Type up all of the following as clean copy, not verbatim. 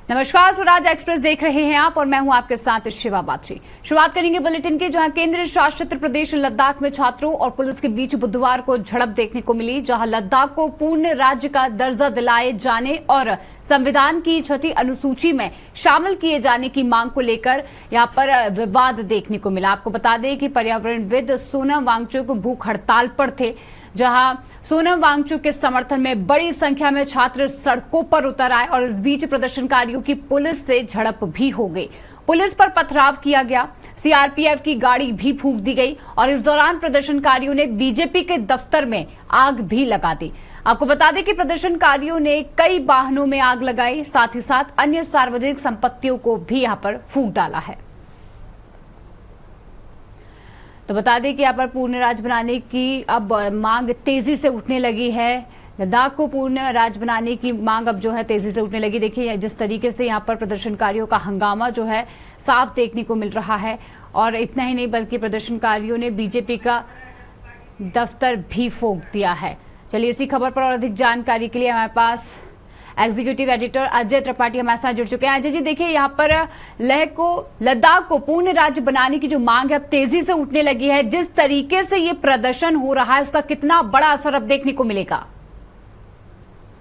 नमस्कार, स्वराज एक्सप्रेस देख रहे हैं आप और मैं हूं आपके साथ शिवा बात्री। शुरुआत करेंगे बुलेटिन की, जहां केंद्र शासित प्रदेश लद्दाख में छात्रों और पुलिस के बीच बुधवार को झड़प देखने को मिली, जहां लद्दाख को पूर्ण राज्य का दर्जा दिलाए जाने और संविधान की 6ठी अनुसूची में शामिल किए जाने की मांग को लेकर यहां पर विवाद देखने को मिला। आपको बता दें कि पर्यावरणविद सोनम वांगचुक भूख हड़ताल पर थे, जहां सोनम वांगचुक के समर्थन में बड़ी संख्या में छात्र सड़कों पर उतर आए और इस बीच प्रदर्शनकारियों की पुलिस से झड़प भी हो गई। पुलिस पर पथराव किया गया, सीआरपीएफ की गाड़ी भी फूंक दी गई और इस दौरान प्रदर्शनकारियों ने बीजेपी के दफ्तर में आग भी लगा दी। आपको बता दें कि प्रदर्शनकारियों ने कई वाहनों में आग लगाई, साथ ही साथ अन्य सार्वजनिक संपत्तियों को भी यहां पर फूंक डाला है। तो बता दें कि यहाँ पर पूर्ण राज्य बनाने की अब मांग तेजी से उठने लगी है। लद्दाख को पूर्ण राज्य बनाने की मांग अब जो है तेजी से उठने लगी। देखिए जिस तरीके से यहाँ पर प्रदर्शनकारियों का हंगामा जो है साफ देखने को मिल रहा है, और इतना ही नहीं बल्कि प्रदर्शनकारियों ने बीजेपी का दफ्तर भी फूंक दिया है। चलिए इसी खबर पर और अधिक जानकारी के लिए हमारे पास एग्जीक्यूटिव एडिटर अजय त्रिपाठी हमारे साथ जुड़ चुके हैं। अजय जी, देखिए यहाँ पर लद्दाख को पूर्ण राज्य बनाने की जो मांग है अब तेजी से उठने लगी है। जिस तरीके से ये प्रदर्शन हो रहा है उसका कितना बड़ा असर अब देखने को मिलेगा?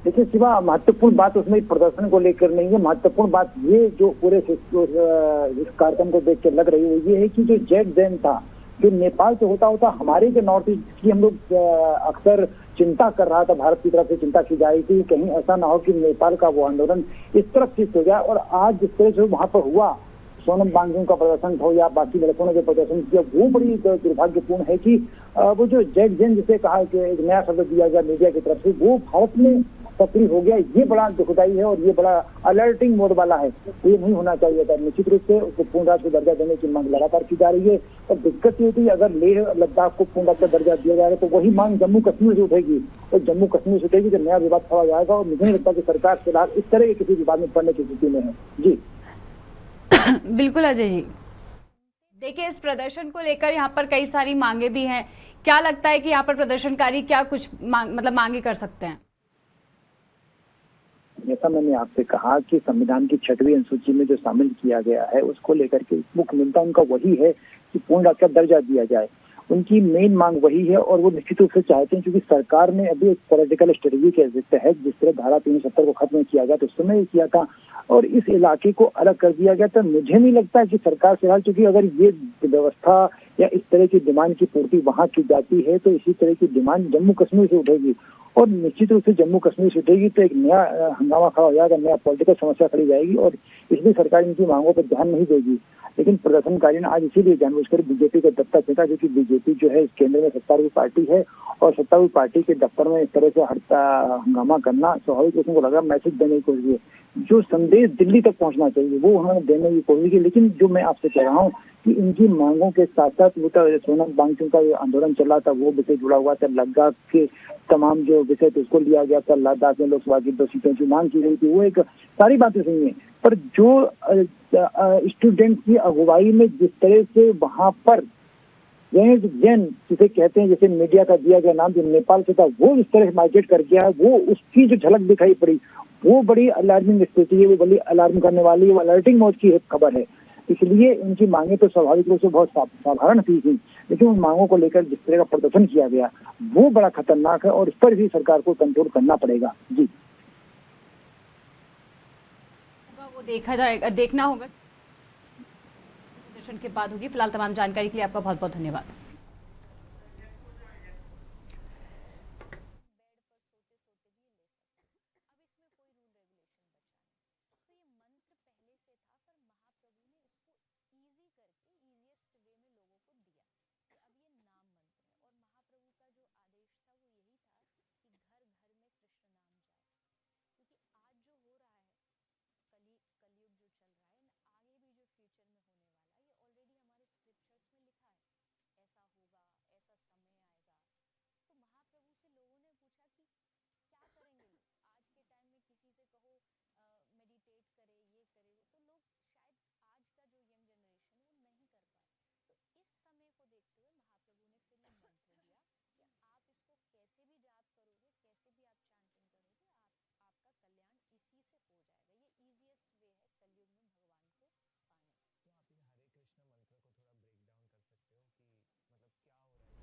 देखिए शिवा, महत्वपूर्ण बात उसमें प्रदर्शन को लेकर नहीं है। महत्वपूर्ण बात ये जो पूरे इस कार्यक्रम को देख के लग रही है वो ये है कि जो जैक जैन था, जो नेपाल से होता हमारे जो नॉर्थ ईस्ट की हम लोग अक्सर चिंता कर रहा था, भारत की तरफ से चिंता की जा रही थी कहीं ऐसा ना हो कि नेपाल का वो आंदोलन इस तरफ शिफ्ट हो जाए। और आज जिस तरह से वहां पर हुआ, सोनम वांगचुक का प्रदर्शन हो या बाकी लड़कों ने जो प्रदर्शन किया, वो बड़ी दुर्भाग्यपूर्ण है कि वो जो जैक जैन जिसे कहा कि एक नया शब्द दिया गया मीडिया की तरफ से, वो भारत में सक्रिय हो गया। ये बड़ा दुखदायी है और ये बड़ा अलर्टिंग मोड वाला है। ये नहीं होना चाहिए था। निश्चित रूप से उसको पूर्ण राज्य को दर्जा देने की मांग लगातार की जा रही है। और दिक्कत ये होती है अगर लेह लद्दाख को पूर्ण राज्य का दर्जा दिया जाएगा तो वही मांग जम्मू कश्मीर से उठेगी, और जम्मू कश्मीर से उठेगी तो नया विवाद खड़ा जाएगा। और मुझे नहीं लगता कि सरकार फिलहाल इस तरह के किसी विवाद में पड़ने की स्थिति में है। जी बिल्कुल अजय जी, देखिए इस प्रदर्शन को लेकर यहाँ पर कई सारी मांगे भी हैं। क्या लगता है कि यहाँ पर प्रदर्शनकारी क्या कुछ मांगे कर सकते हैं? जैसा मैंने आपसे कहा कि संविधान की 6वीं अनुसूची में जो शामिल किया गया है उसको लेकर के मुख्य मुद्दा उनका वही है कि पूर्ण राज्य का दर्जा दिया जाए। उनकी मेन मांग वही है और वो निश्चित रूप से चाहते हैं, क्योंकि सरकार ने अभी एक पॉलिटिकल स्ट्रेटजी के तहत जिस तरह धारा 370 को खत्म किया गया तो उस समय किया था और इस इलाके को अलग कर दिया गया। तो मुझे नहीं लगता कि सरकार फिलहाल, क्योंकि अगर ये व्यवस्था या इस तरह की डिमांड की पूर्ति वहां की जाती है तो इसी तरह की डिमांड जम्मू कश्मीर से उठेगी और निश्चित रूप से जम्मू कश्मीर से उठेगी तो एक नया हंगामा खड़ा हो जाएगा, नया पॉलिटिकल समस्या खड़ी जाएगी और इसलिए सरकार इनकी मांगों पर ध्यान नहीं देगी। लेकिन प्रदर्शनकारियों ने आज इसीलिए जानबूझकर बीजेपी का दफ्तर फेंका, क्योंकि बीजेपी जो है इस केंद्र में सत्तारूढ़ पार्टी है और सत्तारूढ़ पार्टी के दफ्तर में इस तरह से हंगामा करना स्वाभाविक रूप से उनको लगा मैसेज देने की कोशिश की। जो संदेश दिल्ली तक पहुंचना चाहिए वो उन्होंने देने की कोशिश की। लेकिन जो मैं आपसे कह रहा हूँ कि इनकी मांगों के साथ साथ वो सोनम वांगचुक का आंदोलन चल रहा था, वो विषय जुड़ा हुआ था। लद्दाख के तमाम जो विषय थे उसको लिया गया था। लद्दाख में लोकसभा की 2 सीटों की मांग की गई थी। वो एक सारी बातें सही है, पर जो स्टूडेंट की अगुवाई में जिस तरह से वहां पर जैन जिसे कहते हैं, जैसे मीडिया का दिया गया नाम जो नेपाल से था, वो इस तरह से माइग्रेट कर गया है, वो उसकी जो झलक दिखाई पड़ी वो बड़ी अलार्मिंग स्थिति है, वो बड़ी अलार्म करने वाली है, वो अलर्टिंग मोड की खबर है। इसलिए उनकी मांगे तो स्वाभाविक रूप से बहुत साधारण थी, लेकिन उन मांगों को लेकर जिस तरह का प्रदर्शन किया गया वो बड़ा खतरनाक है और इस पर भी सरकार को कंट्रोल करना पड़ेगा। जी वो देखा जाएगा, देखना होगा प्रदर्शन के बाद होगी। फिलहाल तमाम जानकारी के लिए आपका बहुत बहुत धन्यवाद।